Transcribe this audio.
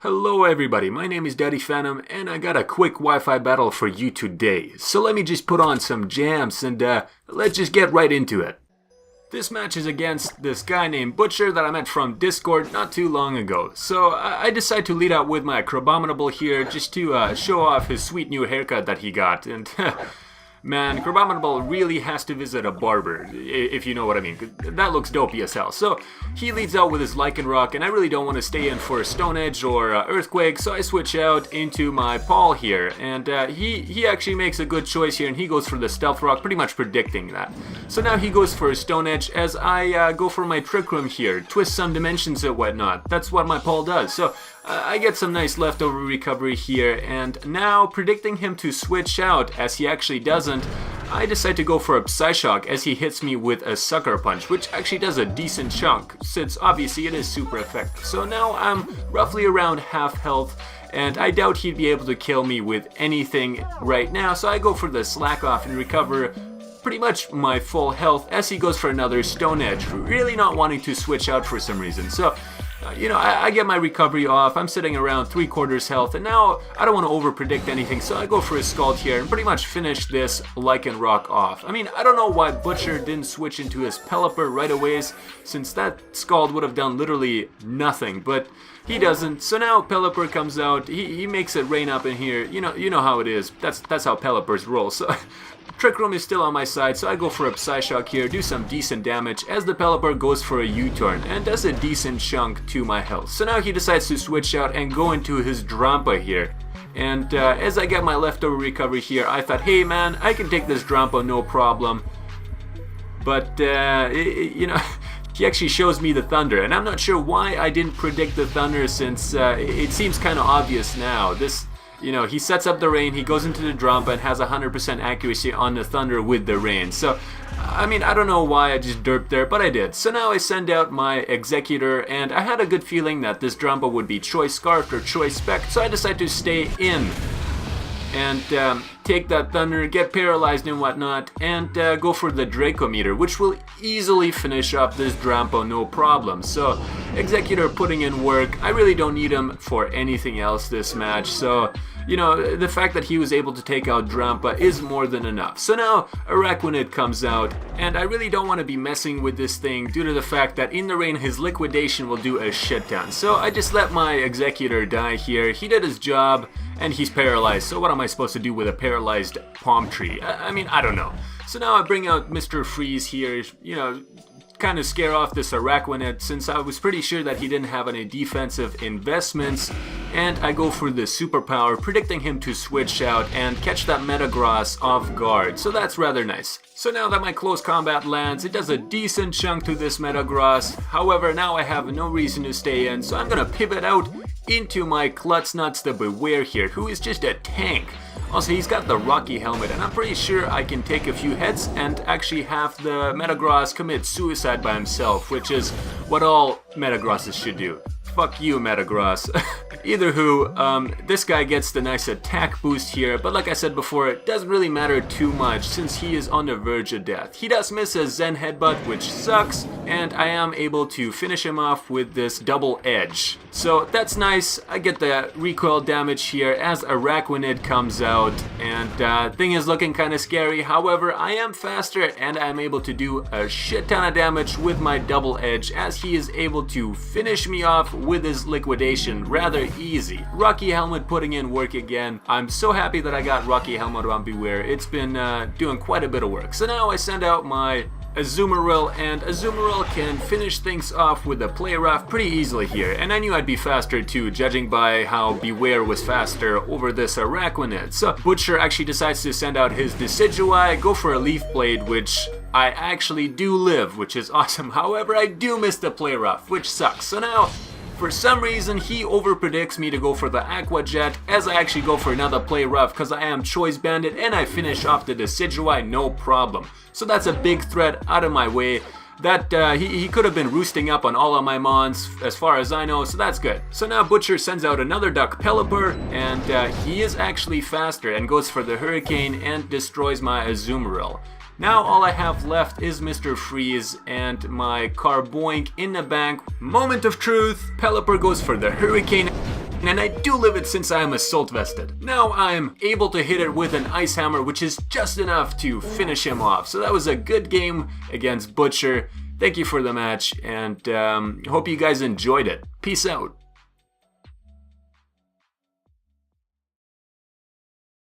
Hello everybody, my name is Daddy Phantom and I got a quick Wi-Fi battle for you today. So let me just put on some jams and let's just get right into it. This match is against this guy named Butcher that I met from Discord not too long ago. So I decided to lead out with my Crabominable here just to show off his sweet new haircut that he got. And man, Crabominable really has to visit a barber, if you know what I mean. That looks dopey as hell. So he leads out with his Lichen Rock, and I really don't want to stay in for Stone Edge or Earthquake, so I switch out into my Paul here. And he actually makes a good choice here, and he goes for the Stealth Rock, pretty much predicting that. So now he goes for Stone Edge as I go for my Trick Room here, twist some dimensions and whatnot. That's what my Paul does. So I get some nice leftover recovery here, and now predicting him to switch out as he actually doesn't, I decide to go for a Psyshock as he hits me with a Sucker Punch, which actually does a decent chunk, since obviously it is super effective. So now I'm roughly around half health, and I doubt he'd be able to kill me with anything right now, so I go for the Slack Off and recover pretty much my full health as he goes for another Stone Edge, really not wanting to switch out for some reason. So I get my recovery off, I'm sitting around 3/4 health, and now I don't want to over-predict anything, so I go for a Scald here and pretty much finish this Lichen Rock off. I mean, I don't know why Butcher didn't switch into his Pelipper right away, since that Scald would have done literally nothing, but he doesn't. So now Pelipper comes out, he makes it rain up in here, you know how it is, that's how Pelippers roll. So Trick Room is still on my side, so I go for a Psyshock here, do some decent damage as the Pelipper goes for a U-turn and does a decent chunk to my health. So now he decides to switch out and go into his Drampa here. And as I get my leftover recovery here, I thought, hey man, I can take this Drampa, no problem. But, he actually shows me the Thunder, and I'm not sure why I didn't predict the Thunder since it seems kind of obvious now. He sets up the rain, he goes into the Drampa and has 100% accuracy on the Thunder with the rain. So, I mean, I don't know why I just derped there, but I did. So now I send out my Executor, and I had a good feeling that this Drampa would be Choice Scarfed or Choice Spec, so I decided to stay in and take that Thunder, get paralyzed and whatnot, and go for the Dracometer, which will easily finish up this Drampa, no problem. So, Executor putting in work. I really don't need him for anything else this match, so the fact that he was able to take out Drampa is more than enough. So now Araquanid comes out, and I really don't want to be messing with this thing due to the fact that in the rain his liquidation will do a shit ton. So I just let my Executor die here. He did his job, and he's paralyzed, so what am I supposed to do with a paralyzed palm tree? I mean, I don't know. So now I bring out Mr. Freeze here, kind of scare off this Araquanid since I was pretty sure that he didn't have any defensive investments, and I go for the superpower, predicting him to switch out and catch that Metagross off guard, so that's rather nice. So now that my close combat lands, it does a decent chunk to this Metagross. However, now I have no reason to stay in, so I'm gonna pivot out into my Klutznuts the Beware here, who is just a tank. Also, he's got the Rocky Helmet, and I'm pretty sure I can take a few hits and actually have the Metagross commit suicide by himself, which is what all Metagrosses should do. Fuck you, Metagross. Either who, this guy gets the nice attack boost here, but like I said before, it doesn't really matter too much since he is on the verge of death. He does miss a Zen Headbutt, which sucks, and I am able to finish him off with this Double Edge. So that's nice. I get the recoil damage here as Araquanid comes out, and thing is looking kind of scary. However, I am faster, and I'm able to do a shit ton of damage with my Double Edge as he is able to finish me off with his liquidation rather easy. Rocky Helmet putting in work again. I'm so happy that I got Rocky Helmet on Beware. It's been doing quite a bit of work. So now I send out my Azumarill, and Azumarill can finish things off with a Play Rough pretty easily here. And I knew I'd be faster too, judging by how Beware was faster over this Araquanid. So Butcher actually decides to send out his Decidueye, go for a Leaf Blade, which I actually do live, which is awesome. However, I do miss the Play Rough, which sucks. So now, for some reason, he overpredicts me to go for the Aqua Jet as I actually go for another Play Rough because I am Choice Bandit and I finish off the Decidueye no problem. So that's a big threat out of my way. That he could have been roosting up on all of my mons as far as I know, so that's good. So now Butcher sends out another Duck Pelipper, and he is actually faster and goes for the Hurricane and destroys my Azumarill. Now all I have left is Mr. Freeze and my Carboink in the bank. Moment of truth. Pelipper goes for the Hurricane. and I do live it since I am assault vested. Now I'm able to hit it with an ice hammer, which is just enough to finish him off. So that was a good game against Butcher. Thank you for the match, and hope you guys enjoyed it. Peace out.